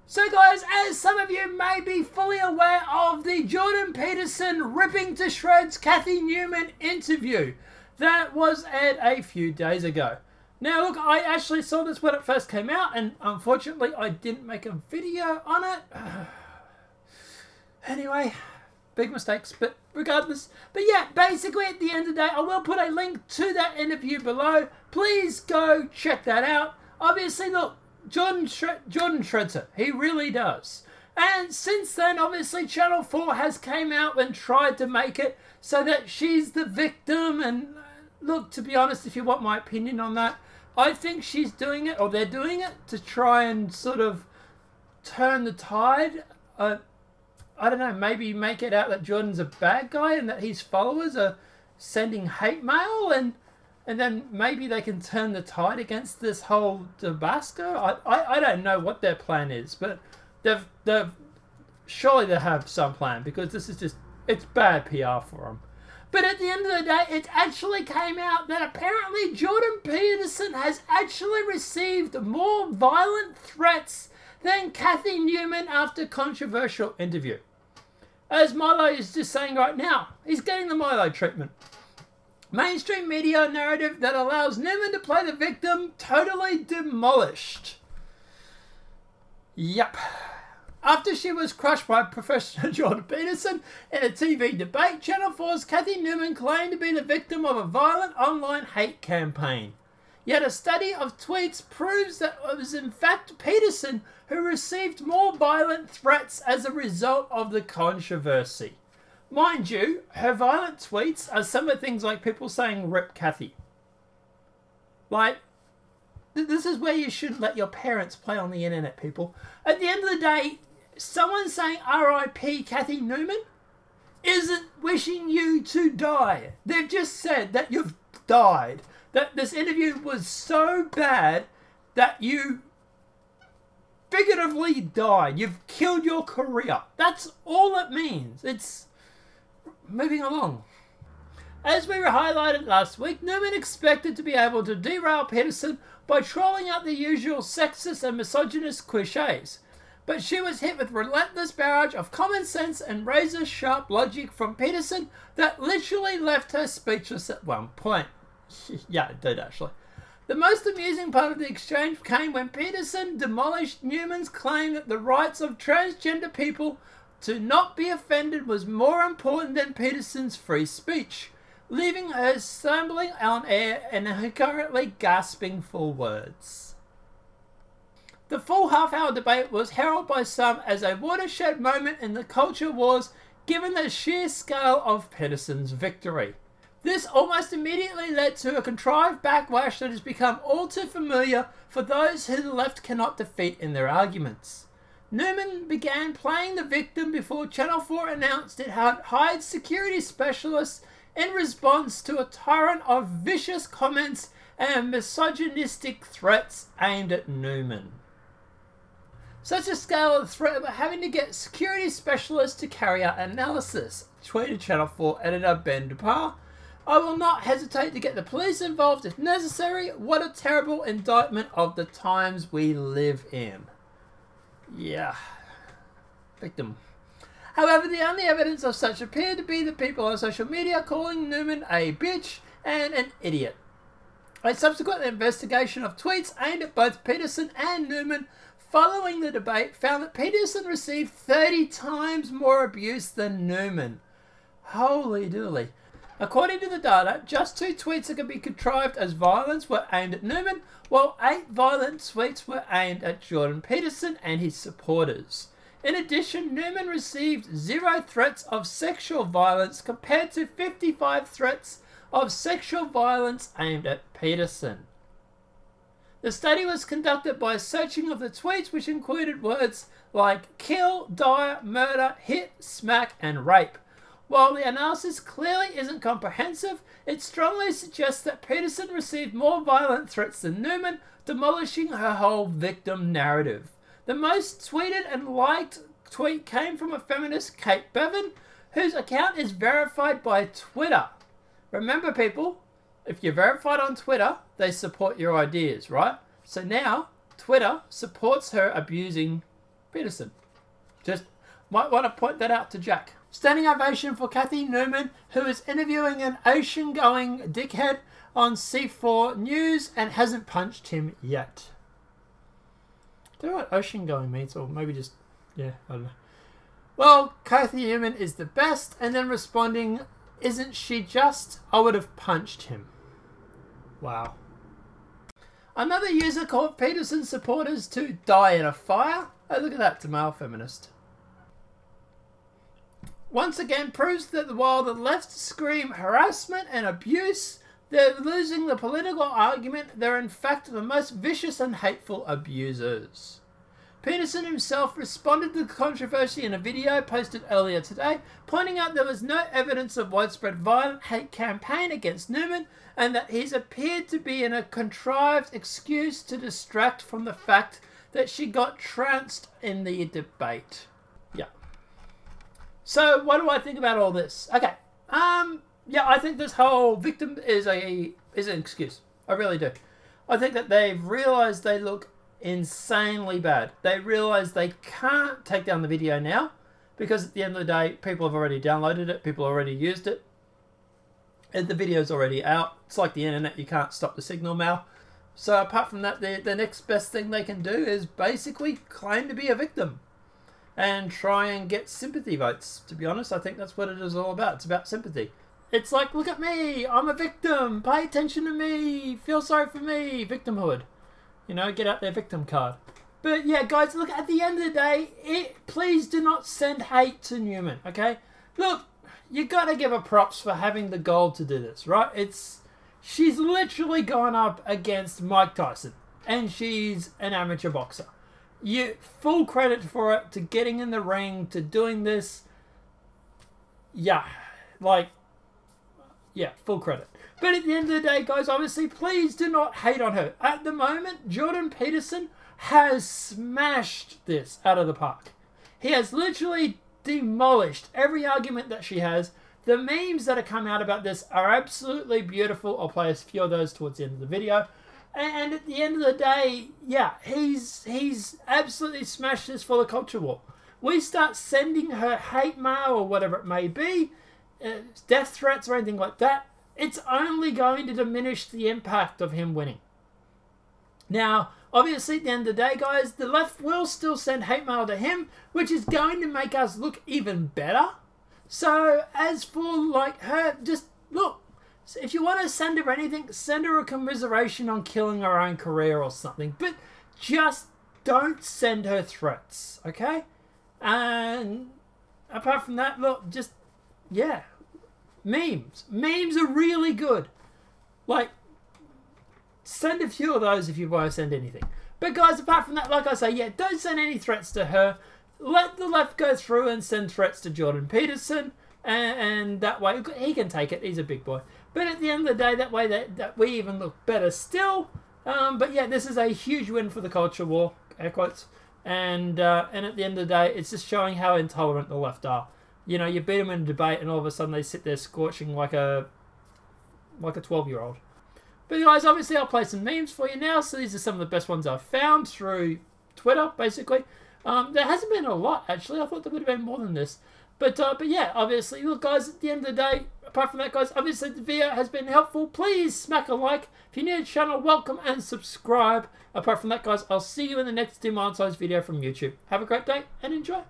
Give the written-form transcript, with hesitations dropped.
So guys, as some of you may be fully aware of the Jordan Peterson ripping to shreds Cathy Newman interview that was aired a few days ago. Now look, I actually saw this when it first came out and unfortunately I didn't make a video on it. Anyway, big mistakes, but regardless. But yeah, basically at the end of the day, I will put a link to that interview below. Please go check that out. Obviously, look, Jordan shreds her. He really does. And since then, obviously, Channel 4 has came out and tried to make it so that she's the victim. And look, to be honest, if you want my opinion on that, I think she's doing it, or they're doing it, to try and sort of turn the tide. I don't know, maybe make it out that Jordan's a bad guy and that his followers are sending hate mail, and then maybe they can turn the tide against this whole debacle. I don't know what their plan is, but they've surely they have some plan, because this is just, it's bad PR for them. But at the end of the day, it actually came out that apparently Jordan Peterson has actually received more violent threats than Cathy Newman after controversial interview. As Milo is just saying right now, he's getting the Milo treatment. Mainstream media narrative that allows Newman to play the victim totally demolished. Yep. After she was crushed by Professor Jordan Peterson in a TV debate, Channel 4's Cathy Newman claimed to be the victim of a violent online hate campaign. Yet a study of tweets proves that it was in fact Peterson who received more violent threats as a result of the controversy. Mind you, her violent tweets are some of the things like people saying "Rip Cathy." Like, this is where you shouldn't let your parents play on the internet, people. At the end of the day, someone saying "R.I.P. Cathy Newman" isn't wishing you to die. They've just said that you've died. That this interview was so bad that you figuratively died. You've killed your career. That's all it means. It's moving along. As we were highlighted last week, Newman expected to be able to derail Peterson by trolling out the usual sexist and misogynist cliches. But she was hit with relentless barrage of common sense and razor-sharp logic from Peterson that literally left her speechless at one point. Yeah, it did actually. The most amusing part of the exchange came when Peterson demolished Newman's claim that the rights of transgender people to not be offended was more important than Peterson's free speech, leaving her stumbling on air and currently gasping for words. The full half-hour debate was heralded by some as a watershed moment in the culture wars, given the sheer scale of Peterson's victory. This almost immediately led to a contrived backlash that has become all too familiar for those who the left cannot defeat in their arguments. Newman began playing the victim before Channel 4 announced it had hired security specialists in response to a torrent of vicious comments and misogynistic threats aimed at Newman. Such a scale of threat of having to get security specialists to carry out analysis, tweeted Channel 4 editor Ben Dupar. I will not hesitate to get the police involved if necessary. What a terrible indictment of the times we live in. Yeah. Victim. However, the only evidence of such appeared to be the people on social media calling Newman a bitch and an idiot. A subsequent investigation of tweets aimed at both Peterson and Newman following the debate found that Peterson received 30 times more abuse than Newman. Holy dooly. According to the data, just 2 tweets that could be contrived as violence were aimed at Newman, while 8 violent tweets were aimed at Jordan Peterson and his supporters. In addition, Newman received 0 threats of sexual violence compared to 55 threats of sexual violence aimed at Peterson. The study was conducted by searching of the tweets, which included words like kill, die, murder, hit, smack, and rape. While the analysis clearly isn't comprehensive, it strongly suggests that Peterson received more violent threats than Newman, demolishing her whole victim narrative. The most tweeted and liked tweet came from a feminist, Kate Bevan, whose account is verified by Twitter. Remember, people, if you're verified on Twitter, they support your ideas, right? So now, Twitter supports her abusing Peterson. Just might want to point that out to Jack. Standing ovation for Cathy Newman, who is interviewing an ocean-going dickhead on C4 News and hasn't punched him yet. I don't know what ocean-going means, or maybe just, yeah, I don't know. Well, Cathy Newman is the best, and then responding, isn't she just? I would have punched him. Wow. Another user called Peterson supporters to die in a fire. Oh, look at that, to male feminist. Once again proves that while the left scream harassment and abuse, they're losing the political argument. They're in fact the most vicious and hateful abusers. Peterson himself responded to the controversy in a video posted earlier today, pointing out there was no evidence of widespread violent hate campaign against Newman and that he's appeared to be in a contrived excuse to distract from the fact that she got trounced in the debate. Yeah. So what do I think about all this? Okay. Yeah, I think this whole victim is an excuse. I really do. I think that they've realised they look insanely bad. They realise they can't take down the video now because at the end of the day, people have already downloaded it, people already used it, and the video's already out. It's like the internet, you can't stop the signal now. So apart from that, the next best thing they can do is basically claim to be a victim and try and get sympathy votes. To be honest, I think that's what it is all about. It's about sympathy. It's like, look at me, I'm a victim, pay attention to me, feel sorry for me, victimhood. You know, get out their victim card. But yeah, guys, look, at the end of the day, please do not send hate to Newman, okay? Look, you gotta give her props for having the goal to do this, right? She's literally gone up against Mike Tyson, and she's an amateur boxer. Full credit for it, to getting in the ring, to doing this. Yeah, like, yeah, full credit. But at the end of the day, guys, obviously, please do not hate on her. At the moment, Jordan Peterson has smashed this out of the park. He has literally demolished every argument that she has. The memes that have come out about this are absolutely beautiful. I'll play a few of those towards the end of the video. And at the end of the day, yeah, he's absolutely smashed this for the culture war. We start sending her hate mail or whatever it may be, death threats or anything like that, it's only going to diminish the impact of him winning. Now, obviously, at the end of the day, guys, the left will still send hate mail to him, which is going to make us look even better. So, as for, like, her, just, look, if you want to send her anything, send her a commiseration on killing her own career or something. But just don't send her threats, okay? And apart from that, look, just, yeah, memes. Memes are really good. Like, send a few of those if you want to send anything. But guys, apart from that, like I say, yeah, don't send any threats to her. Let the left go through and send threats to Jordan Peterson. And that way, he can take it. He's a big boy. But at the end of the day, that way that we even look better still. But yeah, this is a huge win for the culture war, air quotes. And at the end of the day, it's just showing how intolerant the left are. You know, you beat them in a debate and all of a sudden they sit there scorching like a 12-year-old. But guys, obviously I'll play some memes for you now. So these are some of the best ones I've found through Twitter, basically. There hasn't been a lot, actually. I thought there would have been more than this. But yeah, obviously, look, guys, at the end of the day, apart from that, guys, obviously the video has been helpful. Please smack a like. If you're new to the channel, welcome and subscribe. Apart from that, guys, I'll see you in the next demonetized video from YouTube. Have a great day and enjoy.